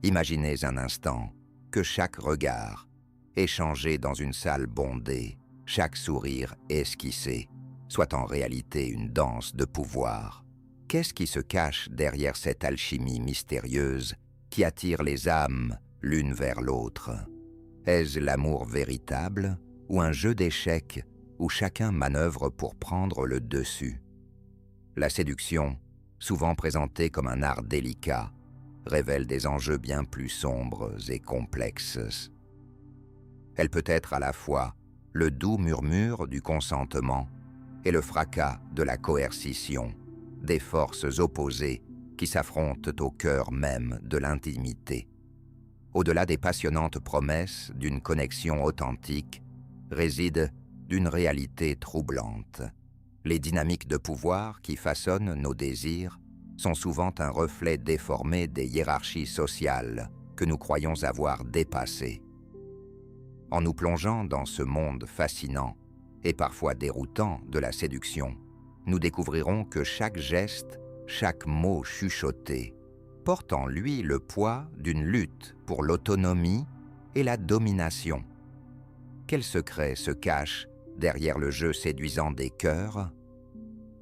Imaginez un instant que chaque regard, échangé dans une salle bondée, chaque sourire esquissé, soit en réalité une danse de pouvoir. Qu'est-ce qui se cache derrière cette alchimie mystérieuse qui attire les âmes l'une vers l'autre? Est-ce l'amour véritable ou un jeu d'échecs où chacun manœuvre pour prendre le dessus? La séduction, souvent présentée comme un art délicat, révèle des enjeux bien plus sombres et complexes. Elle peut être à la fois le doux murmure du consentement et le fracas de la coercition, des forces opposées qui s'affrontent au cœur même de l'intimité. Au-delà des passionnantes promesses d'une connexion authentique, réside une réalité troublante. Les dynamiques de pouvoir qui façonnent nos désirs sont souvent un reflet déformé des hiérarchies sociales que nous croyons avoir dépassées. En nous plongeant dans ce monde fascinant et parfois déroutant de la séduction, nous découvrirons que chaque geste, chaque mot chuchoté, porte en lui le poids d'une lutte pour l'autonomie et la domination. Quel secret se cache derrière le jeu séduisant des cœurs?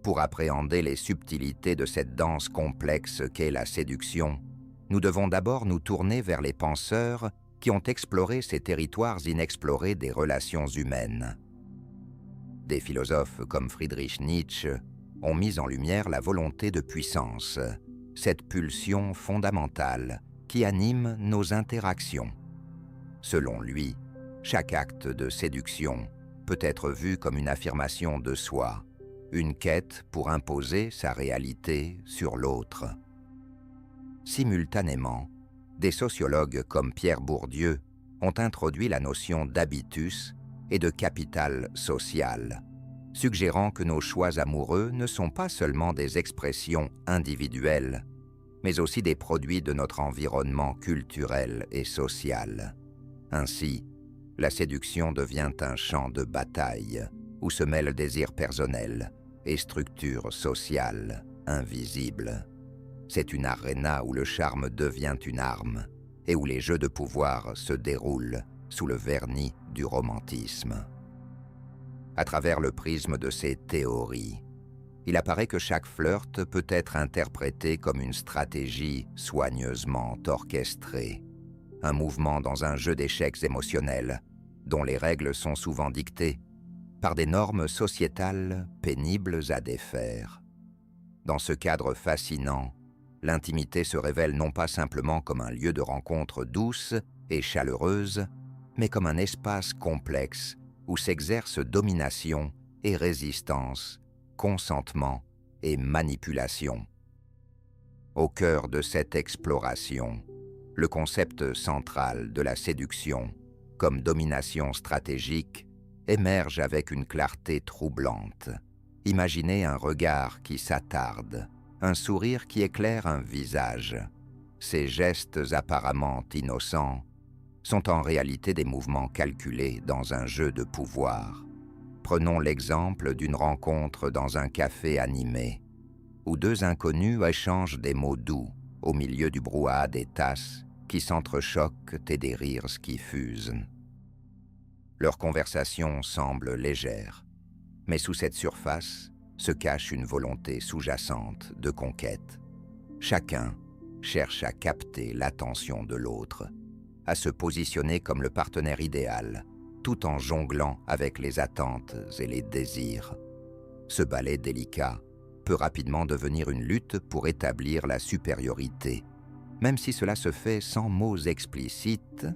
Pour appréhender les subtilités de cette danse complexe qu'est la séduction, nous devons d'abord nous tourner vers les penseurs qui ont exploré ces territoires inexplorés des relations humaines. Des philosophes comme Friedrich Nietzsche ont mis en lumière la volonté de puissance, cette pulsion fondamentale qui anime nos interactions. Selon lui, chaque acte de séduction peut être vu comme une affirmation de soi, une quête pour imposer sa réalité sur l'autre. Simultanément, des sociologues comme Pierre Bourdieu ont introduit la notion d'habitus et de capital social, suggérant que nos choix amoureux ne sont pas seulement des expressions individuelles, mais aussi des produits de notre environnement culturel et social. Ainsi, la séduction devient un champ de bataille où se mêlent désirs personnels et structures sociales invisibles. C'est une aréna où le charme devient une arme et où les jeux de pouvoir se déroulent sous le vernis du romantisme. À travers le prisme de ces théories, il apparaît que chaque flirt peut être interprété comme une stratégie soigneusement orchestrée, un mouvement dans un jeu d'échecs émotionnels dont les règles sont souvent dictées par des normes sociétales pénibles à défaire. Dans ce cadre fascinant, l'intimité se révèle non pas simplement comme un lieu de rencontre douce et chaleureuse, mais comme un espace complexe où s'exercent domination et résistance, consentement et manipulation. Au cœur de cette exploration, le concept central de la séduction, comme domination stratégique, émerge avec une clarté troublante. Imaginez un regard qui s'attarde, un sourire qui éclaire un visage. Ces gestes apparemment innocents sont en réalité des mouvements calculés dans un jeu de pouvoir. Prenons l'exemple d'une rencontre dans un café animé, où deux inconnus échangent des mots doux au milieu du brouhaha des tasses qui s'entrechoquent et des rires qui fusent. Leur conversation semble légère, mais sous cette surface se cache une volonté sous-jacente de conquête. Chacun cherche à capter l'attention de l'autre, à se positionner comme le partenaire idéal, tout en jonglant avec les attentes et les désirs. Ce ballet délicat peut rapidement devenir une lutte pour établir la supériorité, même si cela se fait sans mots explicites.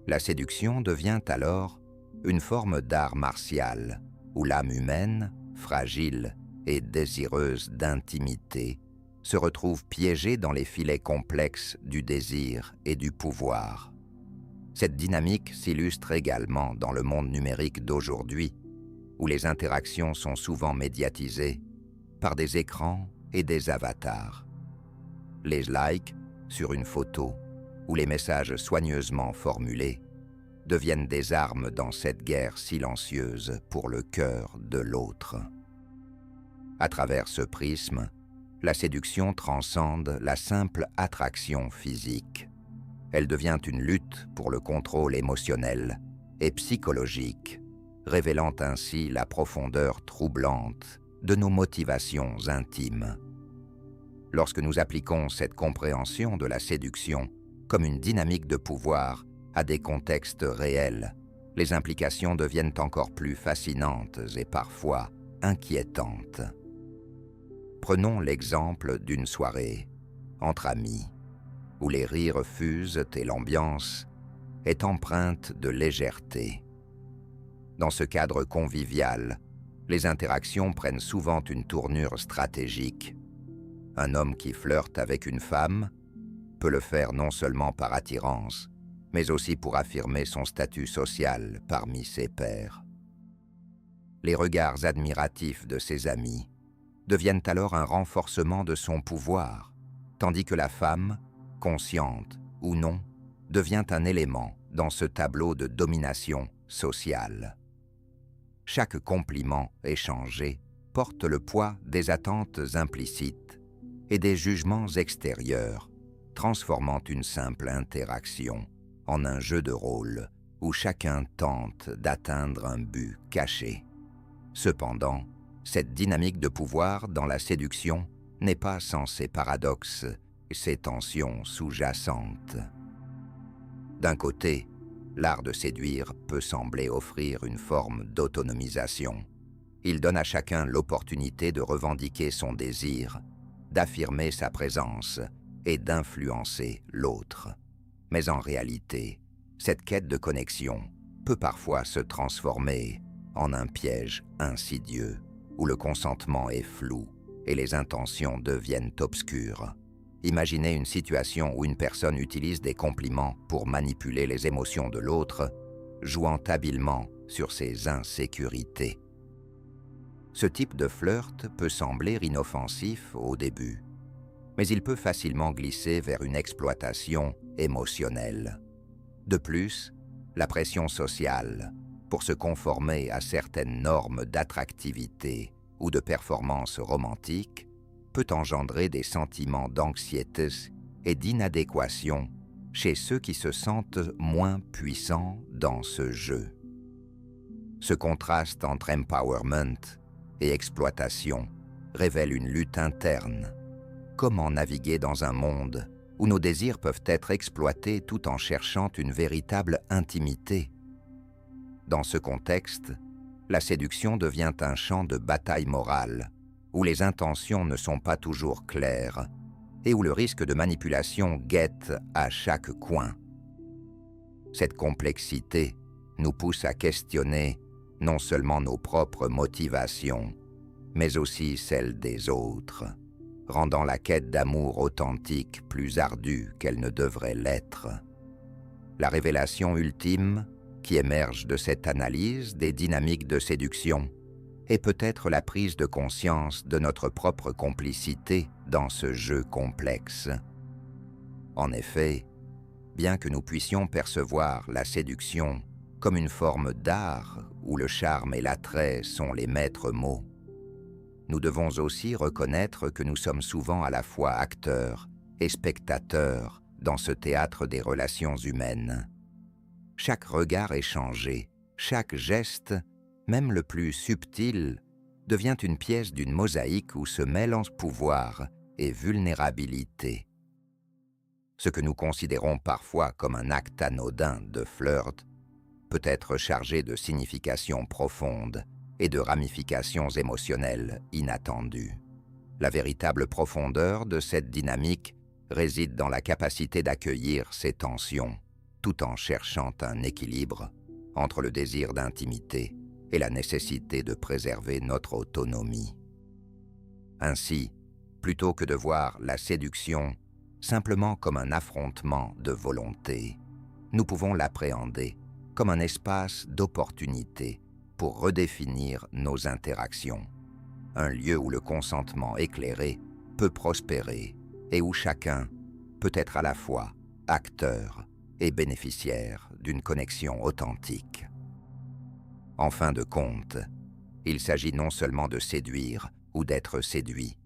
La séduction devient alors une forme d'art martial, où l'âme humaine, fragile et désireuse d'intimité, se retrouve piégée dans les filets complexes du désir et du pouvoir. Cette dynamique s'illustre également dans le monde numérique d'aujourd'hui, où les interactions sont souvent médiatisées par des écrans et des avatars. Les likes sur une photo ou les messages soigneusement formulés deviennent des armes dans cette guerre silencieuse pour le cœur de l'autre. À travers ce prisme, la séduction transcende la simple attraction physique. Elle devient une lutte pour le contrôle émotionnel et psychologique, révélant ainsi la profondeur troublante de nos motivations intimes. Lorsque nous appliquons cette compréhension de la séduction comme une dynamique de pouvoir à des contextes réels, les implications deviennent encore plus fascinantes et parfois inquiétantes. Prenons l'exemple d'une soirée entre amis, où les rires fusent et l'ambiance est empreinte de légèreté. Dans ce cadre convivial, les interactions prennent souvent une tournure stratégique. Un homme qui flirte avec une femme peut le faire non seulement par attirance, mais aussi pour affirmer son statut social parmi ses pairs. Les regards admiratifs de ses amis deviennent alors un renforcement de son pouvoir, tandis que la femme, consciente ou non, devient un élément dans ce tableau de domination sociale. Chaque compliment échangé porte le poids des attentes implicites et des jugements extérieurs, transformant une simple interaction en un jeu de rôle où chacun tente d'atteindre un but caché. Cependant, cette dynamique de pouvoir dans la séduction n'est pas sans ses paradoxes et ses tensions sous-jacentes. D'un côté, l'art de séduire peut sembler offrir une forme d'autonomisation. Il donne à chacun l'opportunité de revendiquer son désir, d'affirmer sa présence et d'influencer l'autre. Mais en réalité, cette quête de connexion peut parfois se transformer en un piège insidieux, où le consentement est flou et les intentions deviennent obscures. Imaginez une situation où une personne utilise des compliments pour manipuler les émotions de l'autre, jouant habilement sur ses insécurités. Ce type de flirt peut sembler inoffensif au début, mais il peut facilement glisser vers une exploitation émotionnelle. De plus, la pression sociale, pour se conformer à certaines normes d'attractivité ou de performance romantique, peut engendrer des sentiments d'anxiété et d'inadéquation chez ceux qui se sentent moins puissants dans ce jeu. Ce contraste entre empowerment et exploitation révèle une lutte interne. Comment naviguer dans un monde où nos désirs peuvent être exploités tout en cherchant une véritable intimité? Dans ce contexte, la séduction devient un champ de bataille morale, où les intentions ne sont pas toujours claires et où le risque de manipulation guette à chaque coin. Cette complexité nous pousse à questionner non seulement nos propres motivations, mais aussi celles des autres, rendant la quête d'amour authentique plus ardue qu'elle ne devrait l'être. La révélation ultime, qui émerge de cette analyse des dynamiques de séduction, est peut-être la prise de conscience de notre propre complicité dans ce jeu complexe. En effet, bien que nous puissions percevoir la séduction comme une forme d'art où le charme et l'attrait sont les maîtres mots, nous devons aussi reconnaître que nous sommes souvent à la fois acteurs et spectateurs dans ce théâtre des relations humaines. Chaque regard échangé, chaque geste, même le plus subtil, devient une pièce d'une mosaïque où se mêlent pouvoir et vulnérabilité. Ce que nous considérons parfois comme un acte anodin de flirt peut être chargé de significations profondes et de ramifications émotionnelles inattendues. La véritable profondeur de cette dynamique réside dans la capacité d'accueillir ces tensions, tout en cherchant un équilibre entre le désir d'intimité et la nécessité de préserver notre autonomie. Ainsi, plutôt que de voir la séduction simplement comme un affrontement de volonté, nous pouvons l'appréhender comme un espace d'opportunité pour redéfinir nos interactions, un lieu où le consentement éclairé peut prospérer et où chacun peut être à la fois acteur et bénéficiaire d'une connexion authentique. En fin de compte, il s'agit non seulement de séduire ou d'être séduit,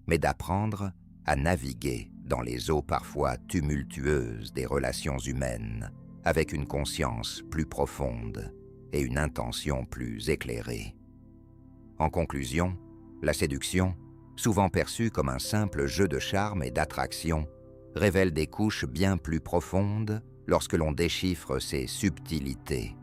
mais d'apprendre à naviguer dans les eaux parfois tumultueuses des relations humaines, avec une conscience plus profonde et une intention plus éclairée. En conclusion, la séduction, souvent perçue comme un simple jeu de charme et d'attraction, révèle des couches bien plus profondes lorsque l'on déchiffre ses subtilités.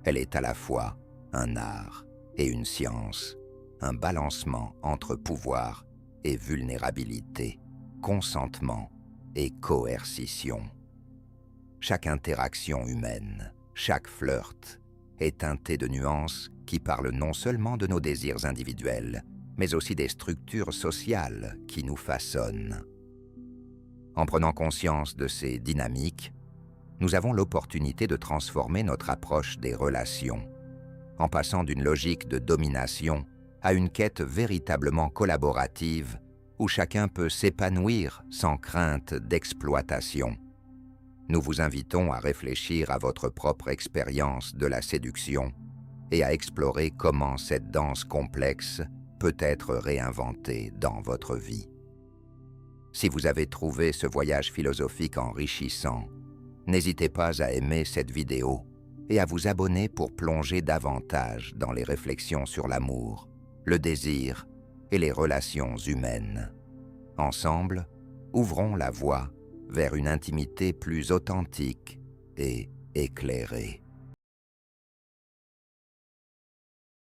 Elle est à la fois un art et une science, un balancement entre pouvoir et vulnérabilité, consentement et coercition. Chaque interaction humaine, chaque flirt, est teintée de nuances qui parlent non seulement de nos désirs individuels, mais aussi des structures sociales qui nous façonnent. En prenant conscience de ces dynamiques, nous avons l'opportunité de transformer notre approche des relations, en passant d'une logique de domination à une quête véritablement collaborative où chacun peut s'épanouir sans crainte d'exploitation. Nous vous invitons à réfléchir à votre propre expérience de la séduction et à explorer comment cette danse complexe peut être réinventée dans votre vie. Si vous avez trouvé ce voyage philosophique enrichissant, n'hésitez pas à aimer cette vidéo et à vous abonner pour plonger davantage dans les réflexions sur l'amour, le désir et les relations humaines. Ensemble, ouvrons la voie vers une intimité plus authentique et éclairée.